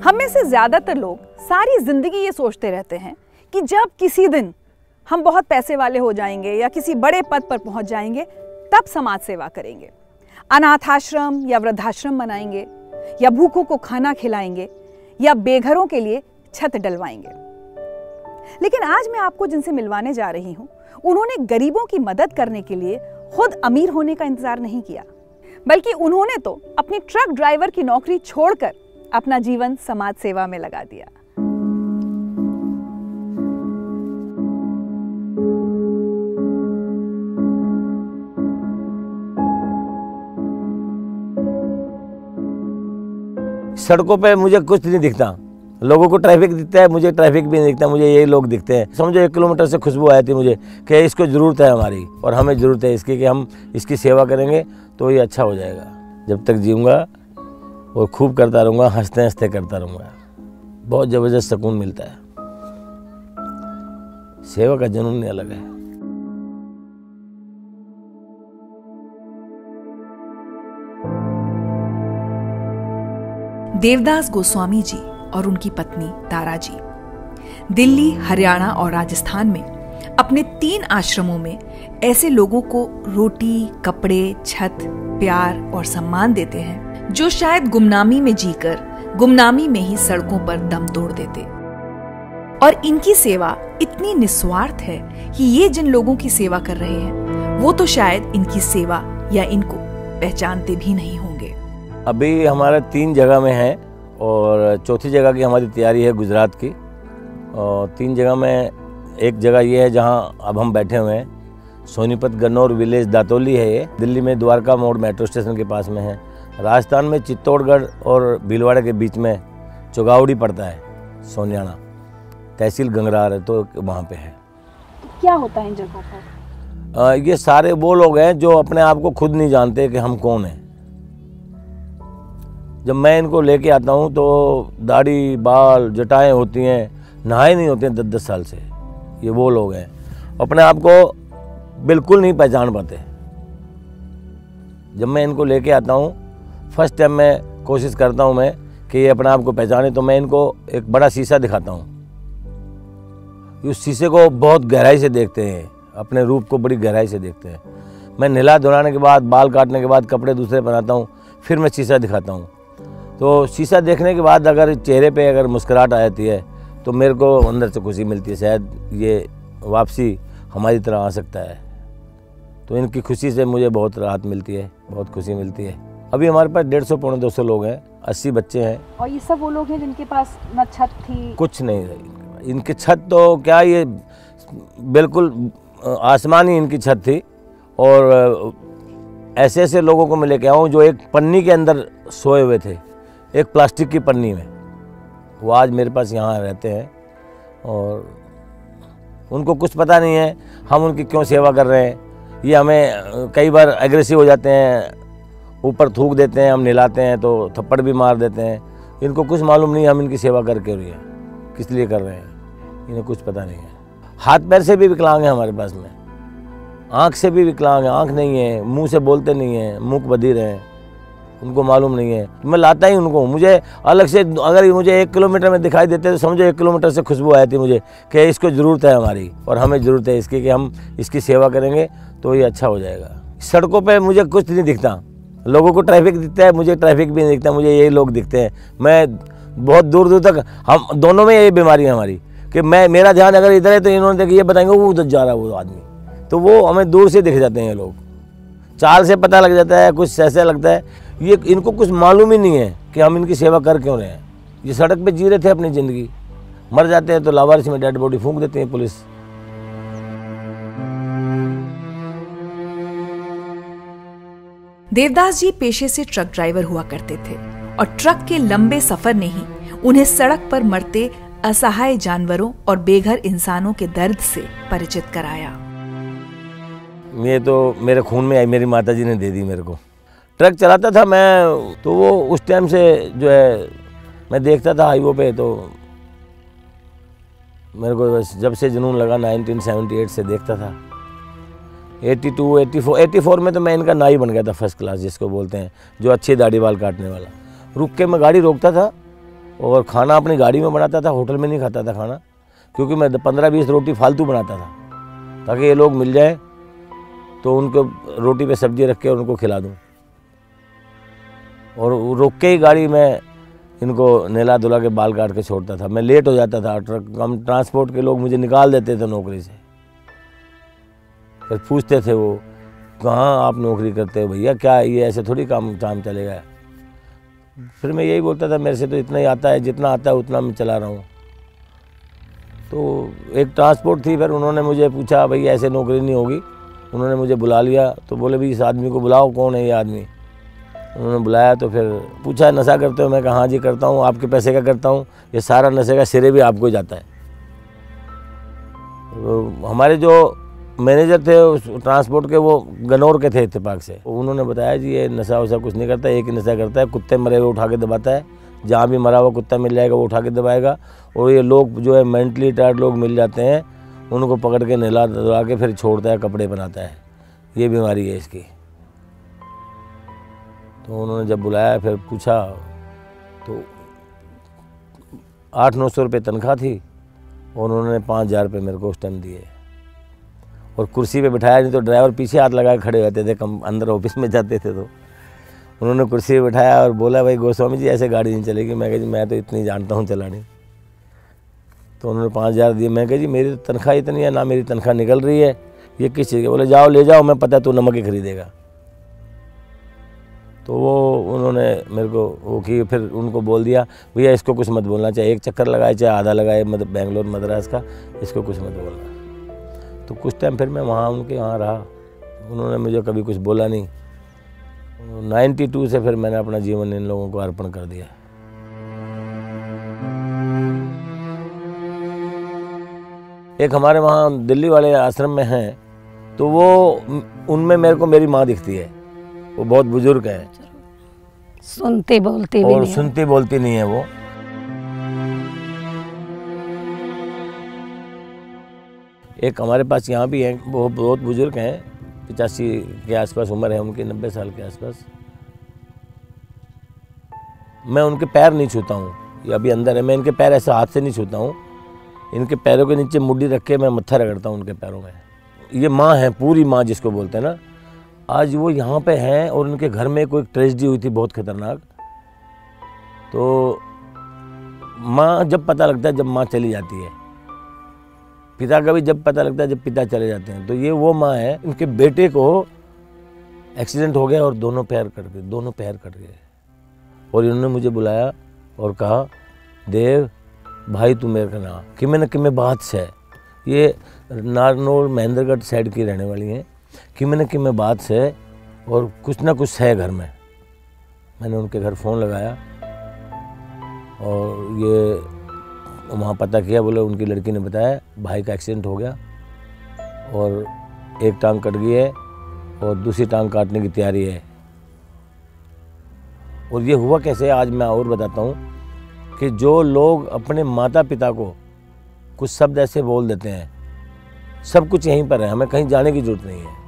हम में से ज्यादातर लोग सारी जिंदगी ये सोचते रहते हैं कि जब किसी दिन हम बहुत पैसे वाले हो जाएंगे या किसी बड़े पद पर पहुंच जाएंगे तब समाज सेवा करेंगे, अनाथाश्रम या वृद्धाश्रम बनाएंगे या भूखों को खाना खिलाएंगे या बेघरों के लिए छत डलवाएंगे। लेकिन आज मैं आपको जिनसे मिलवाने जा रही हूं, उन्होंने गरीबों की मदद करने के लिए खुद अमीर होने का इंतजार नहीं किया, बल्कि उन्होंने तो अपनी ट्रक ड्राइवर की नौकरी छोड़कर अपना जीवन समाज सेवा में लगा दिया। सड़कों पे मुझे कुछ नहीं दिखता, लोगों को ट्रैफिक दिखता है, मुझे ट्रैफिक भी नहीं दिखता, मुझे यही लोग दिखते हैं। समझो 1 किलोमीटर से खुशबू आई थी मुझे कि इसको ज़रूरत है हमारी और हमें ज़रूरत है इसकी कि हम इसकी सेवा करेंगे तो ये अच्छा हो जाएगा। जब तक जीऊँगा और खूब करता रहूँगा, हंसते हंसते करता रहूँगा। बहुत ज़बरदस्त सुकून मिलता है, सेवा का जुनून ही अलग है। देवदास गोस्वामी जी और उनकी पत्नी तारा जी दिल्ली, हरियाणा और राजस्थान में अपने 3 आश्रमों में ऐसे लोगों को रोटी, कपड़े, छत, प्यार और सम्मान देते हैं जो शायद गुमनामी में जीकर गुमनामी में ही सड़कों पर दम तोड़ देते। और इनकी सेवा इतनी निस्वार्थ है कि ये जिन लोगों की सेवा कर रहे हैं वो तो शायद इनकी सेवा या इनको पहचानते भी नहीं होंगे। अभी हमारा 3 जगह में है और चौथी जगह की हमारी तैयारी है गुजरात की। और 3 जगह में एक जगह ये है जहाँ अब हम बैठे हुए हैं, सोनीपत गन्नौर विलेज दातोली है ये। दिल्ली में द्वारका मोड़ मेट्रो स्टेशन के पास में है। राजस्थान में चित्तौड़गढ़ और भीलवाड़ा के बीच में चौगावड़ी पड़ता है, सोनियाना तहसील गंगरार है, तो वहाँ पे है। क्या होता है इन जगहों पर? ये सारे वो लोग हैं जो अपने आप को खुद नहीं जानते कि हम कौन हैं। जब मैं इनको लेके आता हूँ तो दाढ़ी, बाल, जटाएं होती हैं, नहाए नहीं होते हैं 10-10 साल से। ये वो लोग हैं अपने आप को बिल्कुल नहीं पहचान पाते। जब मैं इनको लेके आता हूँ फर्स्ट टाइम मैं कोशिश करता हूँ मैं कि ये अपने आप को पहचाने, तो मैं इनको एक बड़ा शीशा दिखाता हूँ। उस शीशे को बहुत गहराई से देखते हैं, अपने रूप को बड़ी गहराई से देखते हैं। मैं नहला धुलाने के बाद, बाल काटने के बाद, कपड़े दूसरे पहनाता हूँ, फिर मैं शीशा दिखाता हूँ। तो शीशा देखने के बाद अगर चेहरे पे अगर मुस्कुराहट आ जाती है तो मेरे को अंदर से खुशी मिलती है, शायद ये वापसी हमारी तरह आ सकता है। तो इनकी खुशी से मुझे बहुत राहत मिलती है, बहुत खुशी मिलती है। अभी हमारे पास 150-200 लोग हैं, 80 बच्चे हैं। और ये सब वो लोग हैं जिनके पास न छत थी, कुछ नहीं रही। इनकी छत तो क्या, ये बिल्कुल आसमानी इनकी छत थी। और ऐसे ऐसे लोगों को मैं लेके आऊँ जो एक पन्नी के अंदर सोए हुए थे, एक प्लास्टिक की पन्नी में। वो आज मेरे पास यहाँ रहते हैं और उनको कुछ पता नहीं है हम उनकी क्यों सेवा कर रहे हैं। ये हमें कई बार एग्रेसिव हो जाते हैं, ऊपर थूक देते हैं, हम नहलाते हैं तो थप्पड़ भी मार देते हैं। इनको कुछ मालूम नहीं हम इनकी सेवा करके रही है, किस लिए कर रहे हैं, इन्हें कुछ पता नहीं है। हाथ पैर से भी विकलांग हैं हमारे पास में, आँख से भी विकलांग है, आँख नहीं है, मुंह से बोलते नहीं हैं, मूक बधिर हैं, उनको मालूम नहीं है। मैं लाता ही उनको, मुझे अलग से अगर मुझे 1 किलोमीटर में दिखाई देते तो समझो 1 किलोमीटर से खुशबू आई थी मुझे कि इसको ज़रूरत है हमारी और हमें ज़रूरत है इसकी कि हम इसकी सेवा करेंगे तो ये अच्छा हो जाएगा। सड़कों पे मुझे कुछ नहीं दिखता, लोगों को ट्रैफिक दिखता है, मुझे ट्रैफिक भी नहीं दिखता, मुझे यही लोग दिखते हैं। मैं बहुत दूर दूर तक, हम दोनों में यही बीमारी है हमारी कि मेरा ध्यान अगर इधर है तो इन्होंने देखिए ये बताएंगे वो उधर जा रहा है वो आदमी, तो वो हमें दूर से दिख जाते हैं। ये लोग चाल से पता लग जाता है, कुछ ऐसा लगता है ये इनको कुछ मालूम ही नहीं है कि हम इनकी सेवा कर क्यों रहे हैं। ये सड़क पे जी रहे थे अपनी ज़िंदगी, मर जाते हैं तो लावारिस में डेड बॉडी फूंक देते हैं पुलिस। देवदास जी पेशे से ट्रक ड्राइवर हुआ करते थे और ट्रक के लंबे सफर ने ही उन्हें सड़क पर मरते असहाय जानवरों और बेघर इंसानों के दर्द से परिचित कराया। ये तो मेरे खून में आई, मेरी माताजी ने दे दी मेरे को। ट्रक चलाता था मैं तो वो उस टाइम से जो है मैं देखता था हाईवे पे, तो मेरे को जब से जुनून लगा 1978 से देखता था। 82, 84 में तो मैं इनका नाई बन गया था, फर्स्ट क्लास जिसको बोलते हैं, जो अच्छी दाढ़ी बाल काटने वाला। रुक के मैं गाड़ी रोकता था और खाना अपनी गाड़ी में बनाता था, होटल में नहीं खाता था खाना, क्योंकि मैं 15-20 रोटी फालतू बनाता था ताकि ये लोग मिल जाए तो उनको रोटी पे सब्जी रख के उनको खिला दूँ। और रोक के ही गाड़ी में इनको नहला धुला के बाल काट के छोड़ता था। मैं लेट हो जाता था, ट्रांसपोर्ट के लोग मुझे निकाल देते थे नौकरी से। फिर पूछते थे वो, कहाँ आप नौकरी करते हो भैया, क्या ये ऐसे थोड़ी काम चलेगा। फिर मैं यही बोलता था, मेरे से तो इतना ही आता है, जितना आता है उतना मैं चला रहा हूँ। तो एक ट्रांसपोर्ट थी, फिर उन्होंने मुझे पूछा, भैया ऐसे नौकरी नहीं होगी। उन्होंने मुझे बुला लिया, तो बोले भाई इस आदमी को बुलाओ, कौन है ये आदमी। उन्होंने बुलाया तो फिर पूछा, नशा करते हो? मैं कहा हाँ जी करता हूँ। आपके पैसे का करता हूँ? ये सारा नशे का सिरे भी आपको जाता है। तो हमारे जो मैनेजर थे उस ट्रांसपोर्ट के, वो गनौर के थे इत्तेफाक से। उन्होंने बताया जी ये नशा वशा कुछ नहीं करता, एक ही नशा करता है, कुत्ते मरे हुए उठा के दबाता है। जहाँ भी मरा हुआ कुत्ता मिल जाएगा वो उठा के दबाएगा। और ये लोग जो है मेंटली टायर्ड लोग मिल जाते हैं, उनको पकड़ के नहला धुला के फिर छोड़ता है, कपड़े बनाता है। ये बीमारी है इसकी। तो उन्होंने जब बुलाया फिर पूछा तो 800-900 रुपये तनख्वाह थी और उन्होंने 5000 रुपये मेरे को उस टाइम दिए। और कुर्सी पे बिठाया, नहीं तो ड्राइवर पीछे हाथ लगा के खड़े रहते थे, कम अंदर ऑफिस में जाते थे। तो उन्होंने कुर्सी पे बिठाया और बोला, भाई गोस्वामी जी ऐसे गाड़ी नहीं चलेगी। मैं कहा जी मैं तो इतनी जानता हूँ चलानी। तो उन्होंने 5000 दिए। मैं कहा जी मेरी तो तनख्वाह इतनी है ना, मेरी तनख्वाह निकल रही है, ये किस चीज़ की? बोले जाओ ले जाओ, मैं पता है तू नमक ही खरीदेगा। तो वो उन्होंने मेरे को वो की, फिर उनको बोल दिया भैया इसको कुछ मत बोलना, चाहे एक चक्कर लगाए चाहे आधा लगाए, मतलब बेंगलोर मद्रास का, इसको कुछ मत बोलना। तो कुछ टाइम फिर मैं वहाँ उनके यहाँ रहा, उन्होंने मुझे कभी कुछ बोला नहीं। 92 से फिर मैंने अपना जीवन इन लोगों को अर्पण कर दिया। एक हमारे वहाँ दिल्ली वाले आश्रम में हैं, तो वो उनमें मेरे को मेरी माँ दिखती है। वो बहुत बुजुर्ग है, सुनती बोलती भी और नहीं, सुनती बोलती नहीं है वो। एक हमारे पास यहाँ भी है, वो बहुत बुजुर्ग हैं, 85 के आसपास उम्र है उनकी, 90 साल के आसपास। मैं उनके पैर नहीं छूता हूँ, ये अभी अंदर है, मैं इनके पैर ऐसे हाथ से नहीं छूता हूँ। इनके पैरों के नीचे मुड्डी रख के मैं मत्था रगड़ता हूँ उनके पैरों में। ये माँ है, पूरी माँ जिसको बोलते हैं ना। आज वो यहाँ पे हैं और उनके घर में कोई ट्रेजेडी हुई थी बहुत खतरनाक। तो माँ जब पता लगता है जब माँ चली जाती है, पिता का भी जब पता लगता है जब पिता चले जाते हैं। तो ये वो माँ है, इनके बेटे को एक्सीडेंट हो गया और दोनों पैर कट गए। और इन्होंने मुझे बुलाया और कहा, देव भाई तू मेरे का ना कि मैं बात से, ये नारनौल महेंद्रगढ़ साइड की रहने वाली हैं, कि मैं बात से और कुछ ना कुछ है घर में। मैंने उनके घर फ़ोन लगाया और ये वहाँ पता किया, बोले उनकी लड़की ने बताया भाई का एक्सीडेंट हो गया और एक टांग कट गई है और दूसरी टांग काटने की तैयारी है। और ये हुआ कैसे, आज मैं और बताता हूँ कि जो लोग अपने माता पिता को कुछ शब्द ऐसे बोल देते हैं, सब कुछ यहीं पर है, हमें कहीं जाने की जरूरत नहीं है।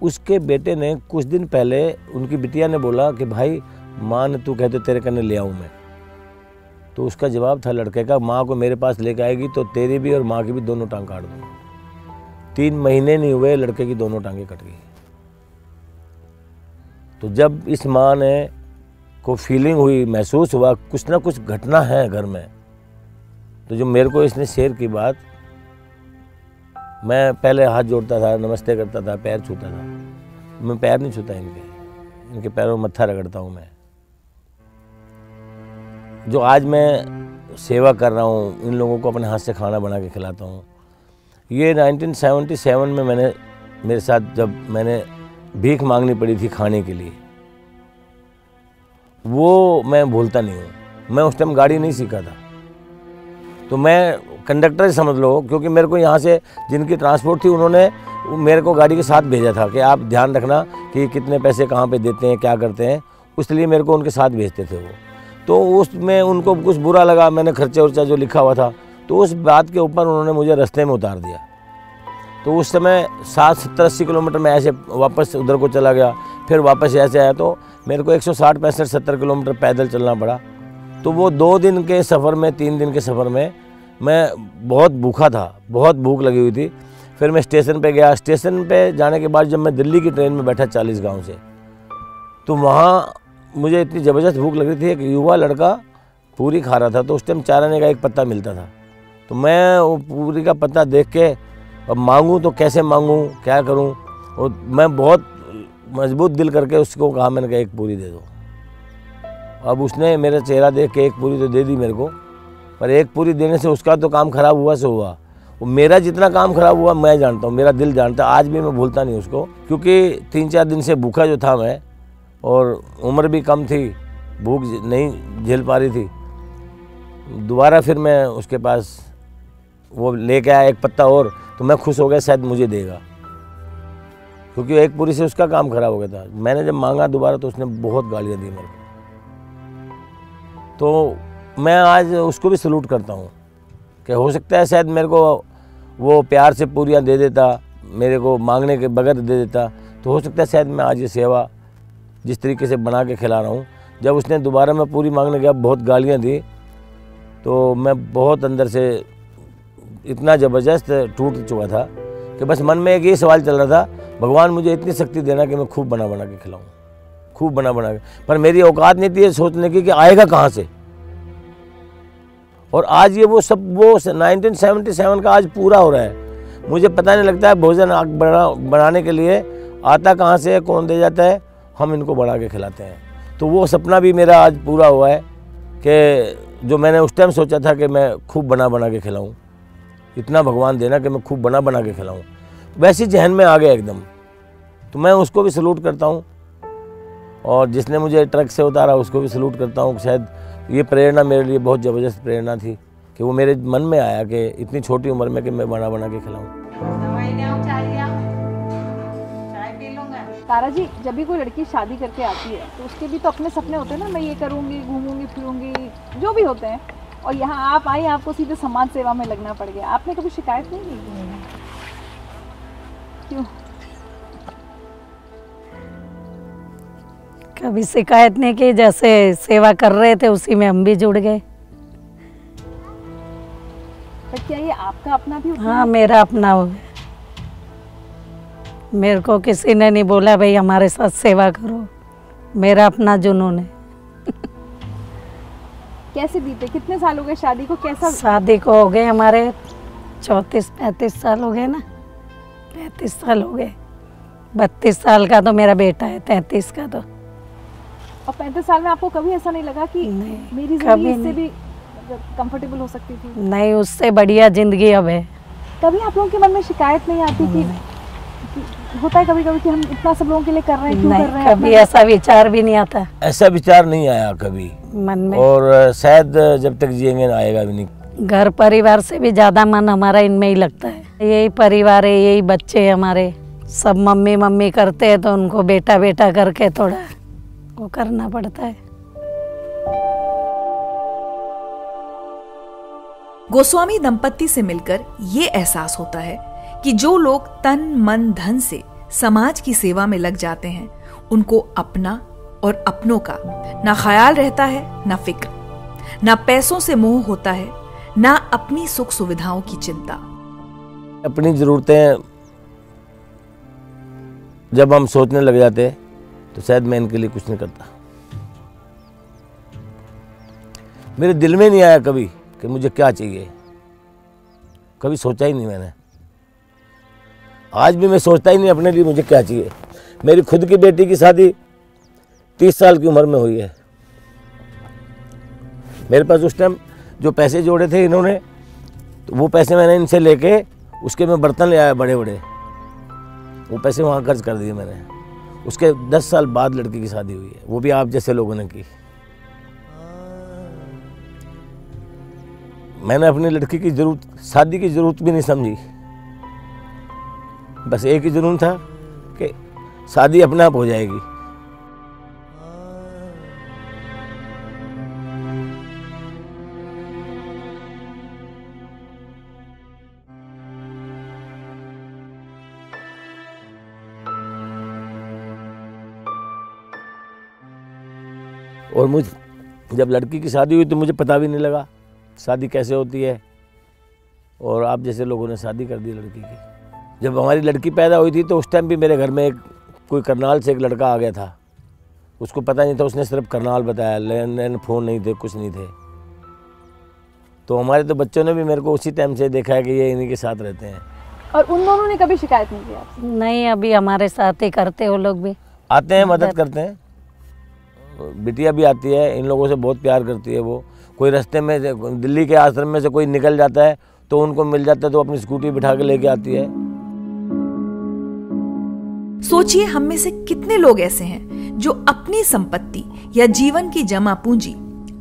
उसके बेटे ने कुछ दिन पहले, उनकी बिटिया ने बोला कि भाई माँ ने तू कहते तेरे कने ले आऊँ मैं। तो उसका जवाब था लड़के का, माँ को मेरे पास लेकर आएगी तो तेरी भी और माँ की भी दोनों टांग काट दूँगा। 3 महीने नहीं हुए लड़के की दोनों टांगें कट गई। तो जब इस माँ ने को फीलिंग हुई, महसूस हुआ कुछ ना कुछ घटना है घर में, तो जो मेरे को इसने शेयर की बात, मैं पहले हाथ जोड़ता था, नमस्ते करता था, पैर छूता था। मैं पैर नहीं छूता इनके पैरों में मत्था रगड़ता हूँ मैं। जो आज मैं सेवा कर रहा हूँ, इन लोगों को अपने हाथ से खाना बना के खिलाता हूँ, ये 1977 में मेरे साथ जब मैंने भीख मांगनी पड़ी थी खाने के लिए, वो मैं भूलता नहीं हूँ। मैं उस टाइम गाड़ी नहीं सीखा था, तो मैं कंडक्टर ही समझ लो, क्योंकि मेरे को यहाँ से जिनकी ट्रांसपोर्ट थी उन्होंने मेरे को गाड़ी के साथ भेजा था कि आप ध्यान रखना कि कितने पैसे कहाँ पे देते हैं, क्या करते हैं, इसलिए मेरे को उनके साथ भेजते थे वो। तो उसमें उनको कुछ बुरा लगा, मैंने खर्चा उर्चा जो लिखा हुआ था, तो उस बात के ऊपर उन्होंने मुझे रास्ते में उतार दिया। तो उस समय 60-70-80 किलोमीटर में ऐसे वापस उधर को चला गया, फिर वापस ऐसे आया। तो मेरे को 160-65-70 किलोमीटर पैदल चलना पड़ा। तो वो 2 दिन के सफ़र में, 3 दिन के सफ़र में मैं बहुत भूखा था, बहुत भूख लगी हुई थी। फिर मैं स्टेशन पे गया। स्टेशन पे जाने के बाद जब मैं दिल्ली की ट्रेन में बैठा 40 गाँव से, तो वहाँ मुझे इतनी ज़बरदस्त भूख लग रही थी। एक युवा लड़का पूरी खा रहा था, तो उस टाइम 4 आने का एक पत्ता मिलता था। तो मैं वो पूरी का पत्ता देख के अब मांगूँ तो कैसे मांगूँ, क्या करूँ, और मैं बहुत मजबूत दिल करके उसको कहा, मैंने कहा 1 पूरी दे दो। अब उसने मेरा चेहरा देख के 1 पूरी तो दे दी मेरे को, पर 1 पूरी देने से उसका तो काम खराब हुआ से हुआ, वो मेरा जितना काम खराब हुआ मैं जानता हूँ, मेरा दिल जानता है। आज भी मैं भूलता नहीं उसको, क्योंकि 3-4 दिन से भूखा जो था मैं, और उम्र भी कम थी, भूख नहीं झेल पा रही थी। दोबारा फिर मैं उसके पास वो लेके आया 1 पत्ता और, तो मैं खुश हो गया शायद मुझे देगा, क्योंकि 1 पूरी से उसका काम खराब हो गया था। मैंने जब मांगा दोबारा तो उसने बहुत गालियाँ दी मेरे को। तो मैं आज उसको भी सलूट करता हूँ कि हो सकता है शायद मेरे को वो प्यार से पूरियाँ दे देता, मेरे को मांगने के बगैर दे देता, तो हो सकता है शायद मैं आज ये सेवा जिस तरीके से बना के खिला रहा हूँ। जब उसने दोबारा मैं पूरी मांगने गया, बहुत गालियाँ दी, तो मैं बहुत अंदर से इतना ज़बरदस्त टूट चुका था कि बस मन में एक ये सवाल चल रहा था, भगवान मुझे इतनी शक्ति देना कि मैं खूब बना बना के खिलाऊँ, खूब बना बना के। पर मेरी औकात नहीं थी ये सोचने की कि आएगा कहाँ से। और आज ये वो 1977 का आज पूरा हो रहा है। मुझे पता नहीं लगता है भोजन बनाने के लिए आता कहाँ से है, कौन दे जाता है, हम इनको बना के खिलाते हैं। तो वो सपना भी मेरा आज पूरा हुआ है कि जो मैंने उस टाइम सोचा था कि मैं खूब बना बना के खिलाऊँ, इतना भगवान देना कि मैं खूब बना बना के खिलाऊँ, वैसी जहन में आ गया एकदम। तो मैं उसको भी सलूट करता हूँ, और जिसने मुझे ट्रक से उतारा उसको भी सलूट करता हूँ। शायद ये प्रेरणा मेरे लिए बहुत ज़बरदस्त प्रेरणा थी कि वो मेरे मन में आया कि इतनी छोटी उम्र में कि मैं बना बना के खिलाऊँ। तारा जी, जब भी कोई लड़की शादी करके आती है तो उसके भी तो अपने सपने होते हैं ना, मैं ये करूँगी, घूमूंगी फिरूंगी, जो भी होते हैं। और यहाँ आप आई, आपको सीधे समाज सेवा में लगना पड़ गया। आपने कभी शिकायत नहीं की? क्यों? कभी शिकायत नहीं की, जैसे सेवा कर रहे थे उसी में हम भी जुड़ गए। पर क्या ये आपका अपना भी होता है? हाँ, मेरा अपना हो गया। मेरे को किसी ने नहीं बोला भाई हमारे साथ सेवा करो, मेरा अपना जुनून है। कैसे बीते, कितने साल हो गए शादी को? कैसा शादी को हो गए हमारे 34-35 साल हो गए ना, 35 साल हो गए। 32 साल का तो मेरा बेटा है, 33 का तो। और 35 साल में आपको कभी ऐसा नहीं लगा कि नहीं, मेरी कभी जिंदगी इससे नहीं। भी कंफर्टेबल हो सकती थी? नहीं, उससे बढ़िया जिंदगी अब है। कभी आप लोगों के मन में शिकायत नहीं आती कि होता है कभी कभी कि हम इतना सब लोगों के लिए कर रहे हैं, क्यों कर रहे हैं? कभी ऐसा विचार भी नहीं आता ऐसा विचार नहीं आया कभी मन में, और शायद जब तक जिएंगे ना आएगा भी नहीं। घर परिवार से भी ज्यादा मन हमारा इनमें ही लगता है। यही परिवार है, यही बच्चे हैं हमारे। सब मम्मी मम्मी करते हैं तो उनको बेटा बेटा करके थोड़ा वो करना पड़ता है। गोस्वामी दंपत्ति से मिलकर ये एहसास होता है कि जो लोग तन मन धन से समाज की सेवा में लग जाते हैं, उनको अपना और अपनों का ना ख्याल रहता है, ना फिक्र, ना पैसों से मोह होता है, ना अपनी सुख सुविधाओं की चिंता। अपनी ज़रूरतें जब हम सोचने लग जाते हैं तो शायद मैं इनके लिए कुछ नहीं करता। मेरे दिल में नहीं आया कभी कि मुझे क्या चाहिए, कभी सोचा ही नहीं मैंने। आज भी मैं सोचता ही नहीं अपने लिए मुझे क्या चाहिए। मेरी खुद की बेटी की शादी 30 साल की उम्र में हुई है। मेरे पास उस टाइम जो पैसे जोड़े थे इन्होंने, तो वो पैसे मैंने इनसे लेके उसके मैं बर्तन ले आया बड़े बड़े, वो पैसे वहाँ खर्च कर दिए मैंने। उसके 10 साल बाद लड़की की शादी हुई है, वो भी आप जैसे लोगों ने की। मैंने अपनी लड़की की जरूरत, शादी की जरूरत भी नहीं समझी। बस एक ही जुनून था कि शादी अपने आप हो जाएगी। और मुझ जब लड़की की शादी हुई तो मुझे पता भी नहीं लगा शादी कैसे होती है, और आप जैसे लोगों ने शादी कर दी लड़की की। जब हमारी लड़की पैदा हुई थी तो उस टाइम भी मेरे घर में कोई करनाल से एक लड़का आ गया था, उसको पता नहीं था, उसने सिर्फ करनाल बताया, लैंडलाइन फ़ोन नहीं थे, कुछ नहीं थे। तो हमारे तो बच्चों ने भी मेरे को उसी टाइम से देखा है कि ये इन्हीं के साथ रहते हैं। और उन दोनों ने कभी शिकायत नहीं की आपसे? नहीं, अभी हमारे साथ ही करते वो लोग भी आते हैं, मदद करते हैं। बिटिया भी आती है, इन लोगों से बहुत प्यार करती है वो। कोई रास्ते में दिल्ली के आश्रम में से कोई निकल जाता है तो उनको मिल जाता है तो अपनी स्कूटी बिठा के लेके आती है। सोचिए, हम में से कितने लोग ऐसे हैं जो अपनी संपत्ति या जीवन की जमा पूंजी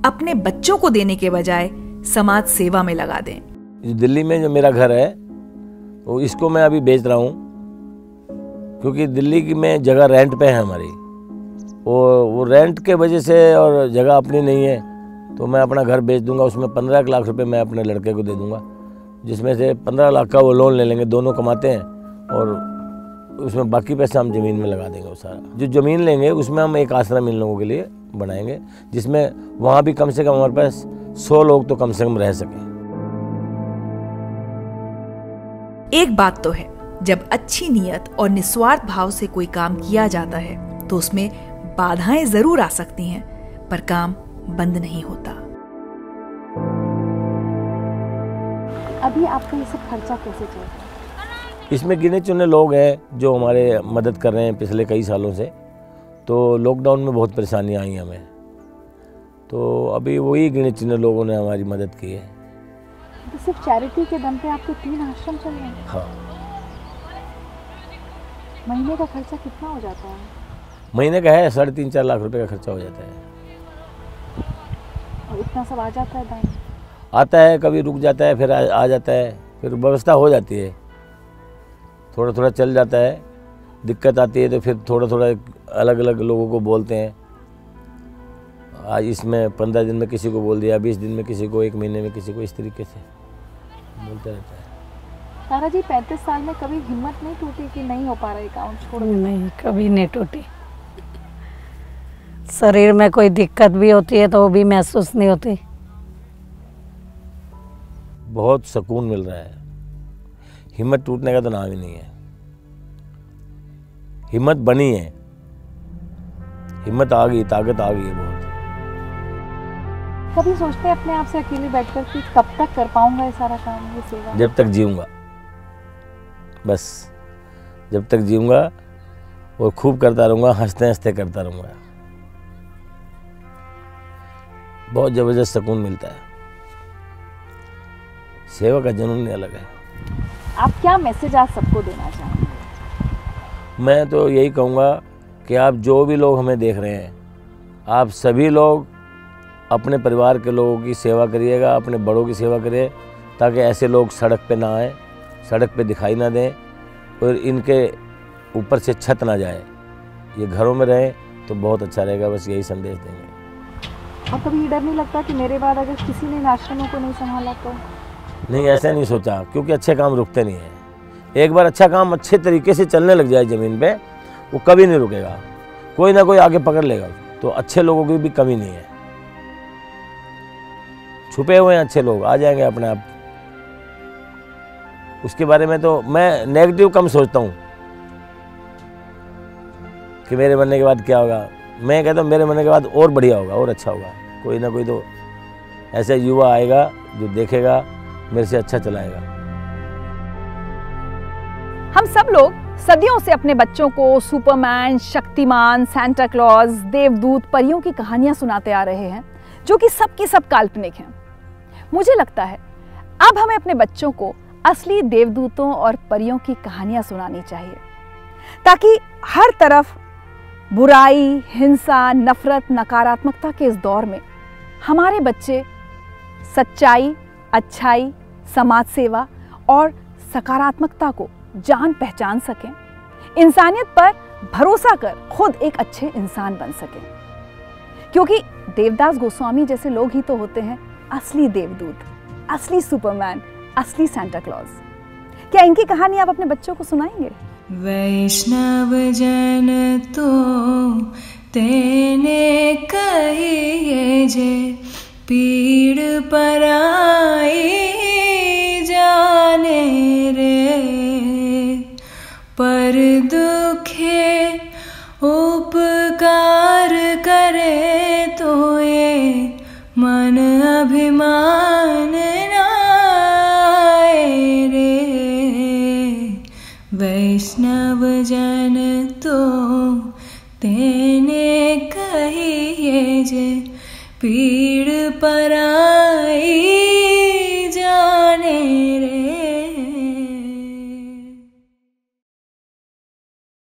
अपने बच्चों को देने के बजाय समाज सेवा में लगा दें। दिल्ली में जो मेरा घर है वो इसको मैं अभी बेच रहा हूँ, क्योंकि दिल्ली की में जगह रेंट पे है हमारी, और वो रेंट के वजह से और जगह अपनी नहीं है, तो मैं अपना घर बेच दूंगा। उसमें 15 लाख रुपए मैं अपने लड़के को दे दूंगा, जिसमें से 15 लाख का वो लोन ले लेंगे, दोनों कमाते हैं, और उसमें बाकी पैसा हम ज़मीन में लगा देंगे। वो सारा जो ज़मीन लेंगे उसमें हम एक आश्रम इन लोगों के लिए बनाएंगे, जिसमें वहाँ भी कम से कम हमारे पास 100 लोग तो कम से कम रह सकें। एक बात तो है, जब अच्छी नीयत और निस्वार्थ भाव से कोई काम किया जाता है तो उसमें बाधाएं जरूर आ सकती हैं, पर काम बंद नहीं होता। अभी आपका ये सब खर्चा कैसे चल रहा है? इसमें गिने चुने लोग हैं जो हमारे मदद कर रहे हैं पिछले कई सालों से। तो लॉकडाउन में बहुत परेशानियां आई हमें, तो अभी वही गिने चुने लोगों ने हमारी मदद की है। तो सिर्फ चैरिटी के दम पे आपके 3 आश्रम चल रहे हैं? हाँ। महीने का खर्चा कितना हो जाता है? महीने का है 3.5-4 लाख रुपए का खर्चा हो जाता है। और इतना सब आ जाता है दान? आता है, कभी रुक जाता है, फिर आ जाता है, फिर व्यवस्था हो जाती है, थोड़ा थोड़ा चल जाता है। दिक्कत आती है तो फिर थोड़ा थोड़ा अलग अलग लोगों को बोलते हैं। आज इसमें 15 दिन में किसी को बोल दिया, 20 दिन में किसी को, 1 महीने में किसी को, इस तरीके से बोलते रहता है। तारा जी, 35 साल में कभी हिम्मत नहीं टूटी कि नहीं हो पा रहा है काम छोड़? नहीं, कभी नहीं टूटी। शरीर में कोई दिक्कत भी होती है तो वो भी महसूस नहीं होती। बहुत सुकून मिल रहा है, हिम्मत टूटने का तो नाम ही नहीं है। हिम्मत बनी है, हिम्मत आ गई, ताकत आ गई है बहुत। कभी सोचते हैं अपने आप से अकेले बैठकर कि कब तक कर पाऊंगा ये सारा काम, ये सेवा? जब तक जीऊंगा, बस जब तक जीऊंगा और खूब करता रहूंगा, हंसते हंसते करता रहूंगा। बहुत ज़बरदस्त सुकून मिलता है, सेवा का जुनून ही अलग है। आप क्या मैसेज आज सबको देना चाहेंगे? मैं तो यही कहूँगा कि आप जो भी लोग हमें देख रहे हैं, आप सभी लोग अपने परिवार के लोगों की सेवा करिएगा, अपने बड़ों की सेवा करिए, ताकि ऐसे लोग सड़क पे ना आए, सड़क पे दिखाई ना दें, और इनके ऊपर से छत ना जाए, ये घरों में रहें तो बहुत अच्छा रहेगा। बस यही संदेश देंगे। और कभी डर नहीं लगता कि मेरे बाद अगर किसी ने इन आश्रमों को नहीं संभाला तो? नहीं, ऐसा नहीं सोचा, क्योंकि अच्छे काम रुकते नहीं हैं। एक बार अच्छा काम अच्छे तरीके से चलने लग जाए ज़मीन पे, वो कभी नहीं रुकेगा, कोई ना कोई आगे पकड़ लेगा। तो अच्छे लोगों की भी कमी नहीं है, छुपे हुए हैं अच्छे लोग, आ जाएंगे अपने आप। उसके बारे में तो मैं नेगेटिव कम सोचता हूँ कि मेरे बनने के बाद क्या होगा। मैं कहता हूँ मेरे बनने के बाद और बढ़िया होगा, और अच्छा होगा। कोई ना कोई तो ऐसा युवा आएगा जो देखेगा मेरे से अच्छा चलाएगा। हम सब लोग सदियों से अपने बच्चों को सुपरमैन, शक्तिमान, सांता क्लॉज, देवदूत, परियों की कहानियां सुनाते आ रहे हैं, जो कि सब की सब काल्पनिक हैं। मुझे लगता है अब हमें अपने बच्चों को असली देवदूतों और परियों की कहानियां सुनानी चाहिए, ताकि हर तरफ बुराई, हिंसा, नफरत, नकारात्मकता के इस दौर में हमारे बच्चे सच्चाई, अच्छाई, समाज सेवा और सकारात्मकता को जान पहचान सकें, इंसानियत पर भरोसा कर खुद एक अच्छे इंसान बन सकें। क्योंकि देवदास गोस्वामी जैसे लोग ही तो होते हैं असली देवदूत, असली सुपरमैन, असली सांता क्लॉज। क्या इनकी कहानी आप अपने बच्चों को सुनाएंगे? वैष्णव जन तो तेने कहिए जे पीड़ पराई जाने रे। पर दुखे उपकार करे तो ये मन अभिमान नाए रे। वैष्णव जन तो तेने कहिए जे पीड़ पराई